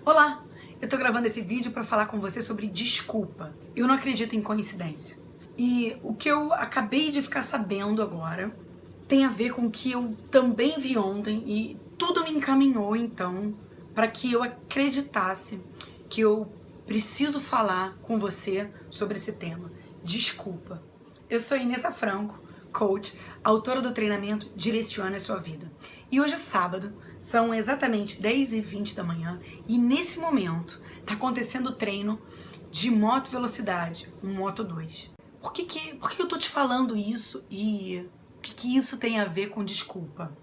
Olá, eu tô gravando esse vídeo para falar com você sobre desculpa. Eu não acredito em coincidência. E o que eu acabei de ficar sabendo agora tem a ver com o que eu também vi ontem e tudo me encaminhou então para que eu acreditasse que eu preciso falar com você sobre esse tema. Desculpa. Eu sou Inessa Franco, coach, autora do treinamento Direcione a Sua Vida. E hoje é sábado, são exatamente 10h20 da manhã e nesse momento tá acontecendo o treino de moto velocidade, um Moto 2. Por que eu tô te falando isso e o que isso tem a ver com desculpa?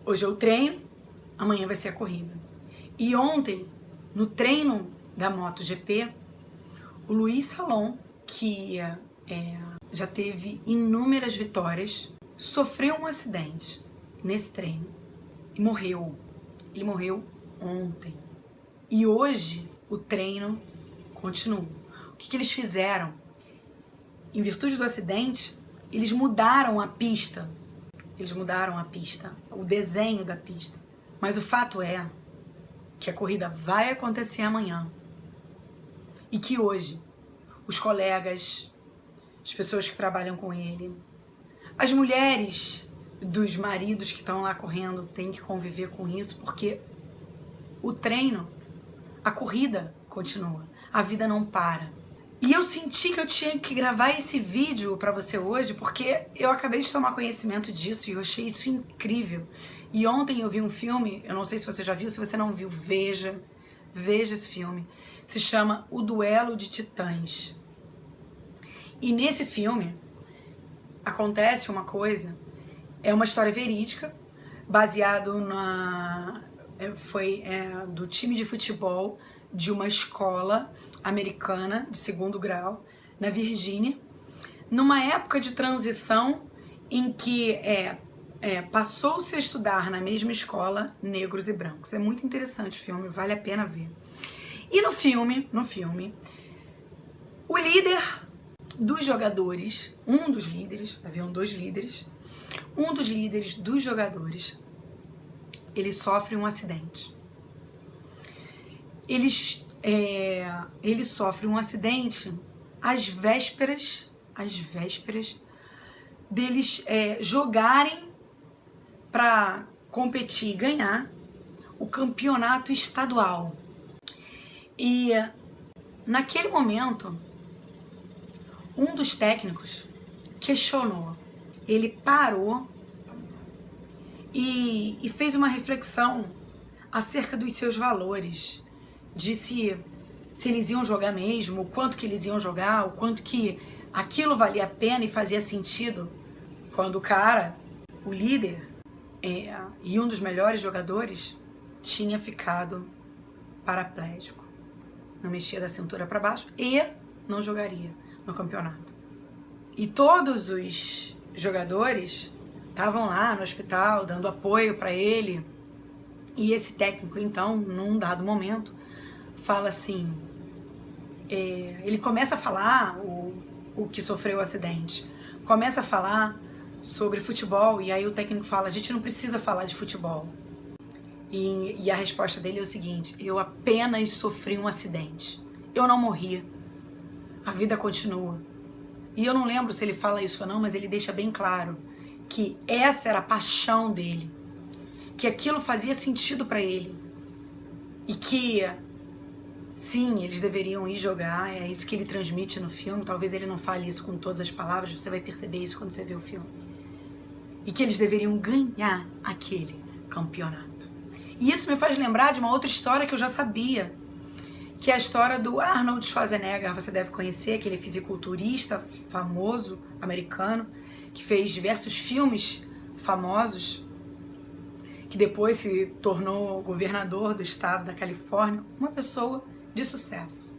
Hoje é o treino, amanhã vai ser a corrida. E ontem, no treino da MotoGP, o Luiz Salom, que já teve inúmeras vitórias, sofreu um acidente nesse treino e morreu. Ele morreu ontem. E hoje o treino continua. O que eles fizeram? Em virtude do acidente, eles mudaram a pista. Eles mudaram a pista, o desenho da pista. Mas o fato é que a corrida vai acontecer amanhã. E que hoje os colegas, as pessoas que trabalham com ele, as mulheres dos maridos que estão lá correndo têm que conviver com isso, porque o treino, a corrida continua, a vida não para. E eu senti que eu tinha que gravar esse vídeo pra você hoje, porque eu acabei de tomar conhecimento disso e eu achei isso incrível. E ontem eu vi um filme, eu não sei se você já viu, se você não viu, veja esse filme. Se chama O Duelo de Titãs. E nesse filme acontece uma coisa, é uma história verídica, baseado do time de futebol de uma escola americana de 2º grau na Virgínia, numa época de transição em que passou-se a estudar na mesma escola negros e brancos. É muito interessante o filme, vale a pena ver. E no filme, o líder dos jogadores, um dos líderes, haviam 2 líderes, um dos líderes dos jogadores, ele sofre um acidente. Ele sofre um acidente às vésperas deles jogarem para competir e ganhar o campeonato estadual. E naquele momento, um dos técnicos questionou. Ele parou e fez uma reflexão acerca dos seus valores, de se eles iam jogar mesmo, o quanto que eles iam jogar, o quanto que aquilo valia a pena e fazia sentido, quando o cara, o líder e um dos melhores jogadores, tinha ficado paraplégico, não mexia da cintura para baixo e não jogaria no campeonato. E todos os jogadores estavam lá no hospital dando apoio para ele. E esse técnico, então, num dado momento, fala assim, ele começa a falar, o que sofreu o acidente, começa a falar sobre futebol, e aí o técnico fala, a gente não precisa falar de futebol. E a resposta dele é o seguinte, eu apenas sofri um acidente, eu não morri, a vida continua. E eu não lembro se ele fala isso ou não, mas ele deixa bem claro que essa era a paixão dele, que aquilo fazia sentido para ele e que, sim, eles deveriam ir jogar, é isso que ele transmite no filme, talvez ele não fale isso com todas as palavras, você vai perceber isso quando você vê o filme, e que eles deveriam ganhar aquele campeonato. E isso me faz lembrar de uma outra história que eu já sabia, que é a história do Arnold Schwarzenegger. Você deve conhecer, aquele fisiculturista famoso, americano, que fez diversos filmes famosos, que depois se tornou governador do estado da Califórnia, uma pessoa de sucesso,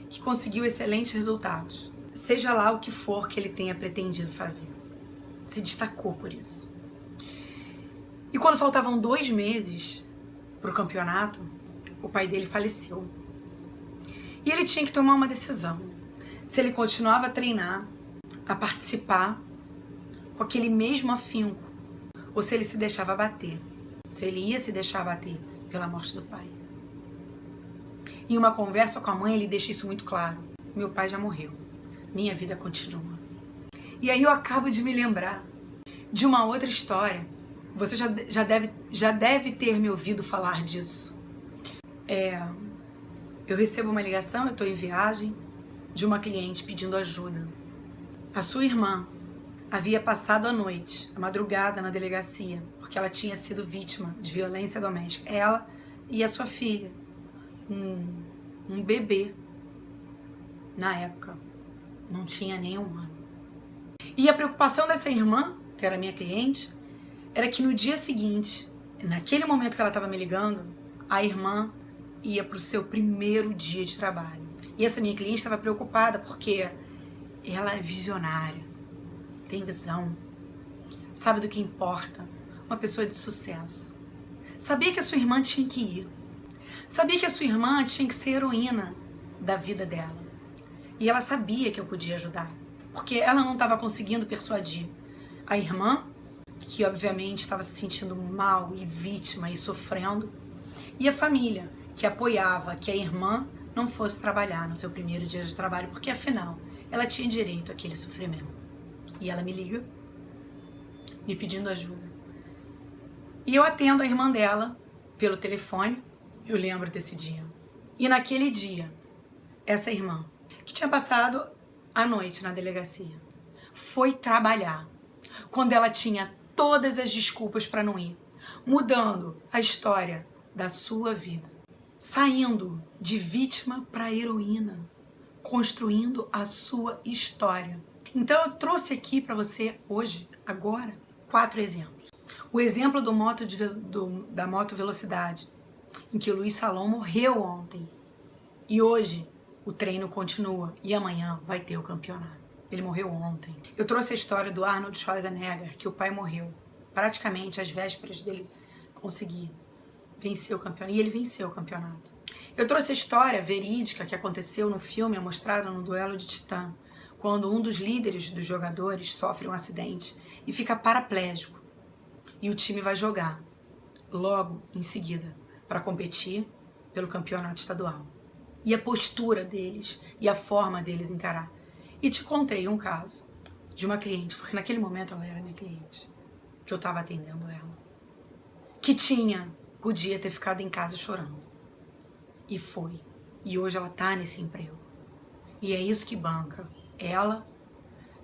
que conseguiu excelentes resultados, seja lá o que for que ele tenha pretendido fazer. Se destacou por isso. E quando faltavam 2 meses para o campeonato, o pai dele faleceu. E ele tinha que tomar uma decisão. Se ele continuava a treinar, a participar com aquele mesmo afinco, ou se ele se deixava bater. Se ele ia se deixar bater pela morte do pai. Em uma conversa com a mãe, ele deixa isso muito claro. Meu pai já morreu. Minha vida continua. E aí eu acabo de me lembrar de uma outra história. Você já deve ter me ouvido falar disso. Eu recebo uma ligação, eu estou em viagem, de uma cliente pedindo ajuda. A sua irmã havia passado a noite, a madrugada na delegacia, porque ela tinha sido vítima de violência doméstica. Ela e a sua filha, um bebê, na época, não tinha nem 1 ano. E a preocupação dessa irmã, que era minha cliente, era que no dia seguinte, naquele momento que ela estava me ligando, a irmã ia para o seu primeiro dia de trabalho. E essa minha cliente estava preocupada porque ela é visionária, tem visão, sabe do que importa, uma pessoa de sucesso. Sabia que a sua irmã tinha que ir. Sabia que a sua irmã tinha que ser heroína da vida dela. E ela sabia que eu podia ajudar, porque ela não estava conseguindo persuadir a irmã, que obviamente estava se sentindo mal e vítima e sofrendo, e a família, que apoiava que a irmã não fosse trabalhar no seu primeiro dia de trabalho, porque afinal ela tinha direito àquele sofrimento. E ela me liga, me pedindo ajuda. E eu atendo a irmã dela pelo telefone. Eu lembro desse dia. E naquele dia, essa irmã, que tinha passado a noite na delegacia, foi trabalhar quando ela tinha todas as desculpas para não ir, mudando a história da sua vida, saindo de vítima para heroína, construindo a sua história. Então eu trouxe aqui para você hoje, agora, 4 exemplos. O exemplo da moto velocidade, em que o Luiz Salom morreu ontem. E hoje o treino continua e amanhã vai ter o campeonato. Ele morreu ontem. Eu trouxe a história do Arnold Schwarzenegger, que o pai morreu praticamente às vésperas dele conseguir vencer o campeonato. E ele venceu o campeonato. Eu trouxe a história verídica que aconteceu no filme, mostrada no Duelo de Titã, quando um dos líderes dos jogadores sofre um acidente e fica paraplégico. E o time vai jogar logo em seguida para competir pelo campeonato estadual. E a postura deles e a forma deles encarar. E te contei um caso de uma cliente, porque naquele momento ela era minha cliente, que eu estava atendendo ela, que podia ter ficado em casa chorando. E foi. E hoje ela tá nesse emprego. E é isso que banca ela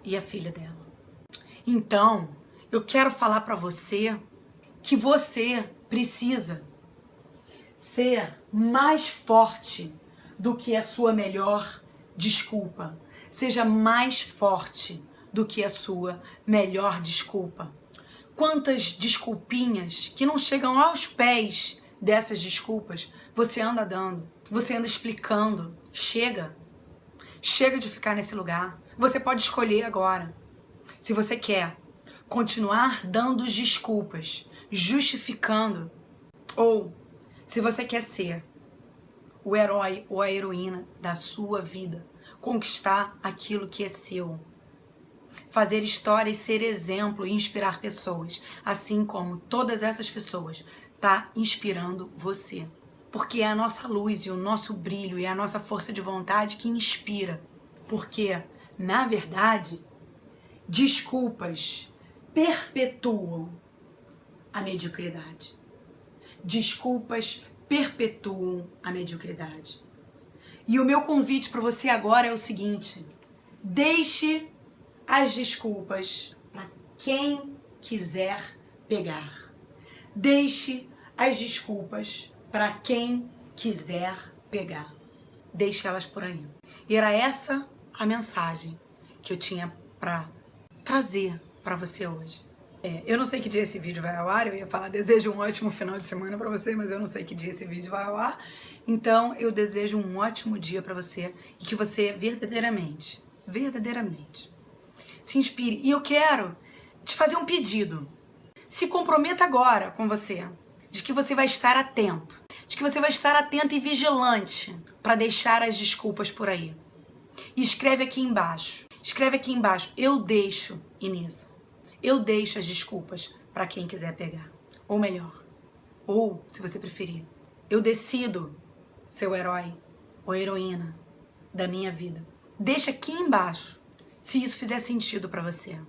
e a filha dela. Então, eu quero falar para você que você precisa ser mais forte do que a sua melhor desculpa. Seja mais forte do que a sua melhor desculpa. Quantas desculpinhas que não chegam aos pés dessas desculpas você anda dando, você anda explicando. Chega de ficar nesse lugar. Você pode escolher agora se você quer continuar dando desculpas, justificando, ou se você quer ser o herói ou a heroína da sua vida, conquistar aquilo que é seu, fazer história e ser exemplo e inspirar pessoas, assim como todas essas pessoas tá inspirando você. Porque é a nossa luz e o nosso brilho e a nossa força de vontade que inspira. Porque, na verdade, desculpas perpetuam a mediocridade. Desculpas perpetuam a mediocridade. E o meu convite para você agora é o seguinte: deixe as desculpas para quem quiser pegar. Deixe as desculpas para quem quiser pegar. Deixe elas por aí. E era essa a mensagem que eu tinha para trazer para você hoje. Eu não sei que dia esse vídeo vai ao ar, eu ia falar desejo um ótimo final de semana para você, mas eu não sei que dia esse vídeo vai ao ar. Então eu desejo um ótimo dia para você e que você verdadeiramente se inspire. E eu quero te fazer um pedido. Se comprometa agora com você, de que você vai estar atento, de que você vai estar atento e vigilante para deixar as desculpas por aí. E escreve aqui embaixo, eu deixo, Inisa, eu deixo as desculpas para quem quiser pegar. Ou melhor, ou, se você preferir, Eu decido ser o herói ou heroína da minha vida. Deixa aqui embaixo se isso fizer sentido pra você.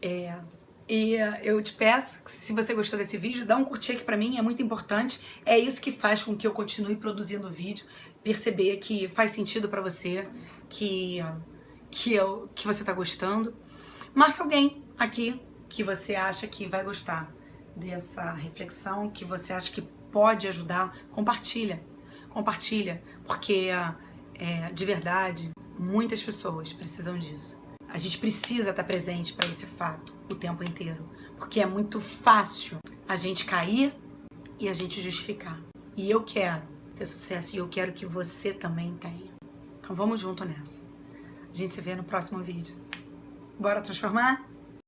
E eu te peço que, se você gostou desse vídeo, dá um curtir aqui pra mim, é muito importante. É isso que faz com que eu continue produzindo vídeo, perceber que faz sentido pra você, que você tá gostando. Marque alguém aqui que você acha que vai gostar dessa reflexão, que você acha que pode ajudar. Compartilha, porque de verdade, muitas pessoas precisam disso. A gente precisa estar presente para esse fato o tempo inteiro, porque é muito fácil a gente cair e a gente justificar. E eu quero ter sucesso e eu quero que você também tenha. Então vamos junto nessa. A gente se vê no próximo vídeo. Bora transformar?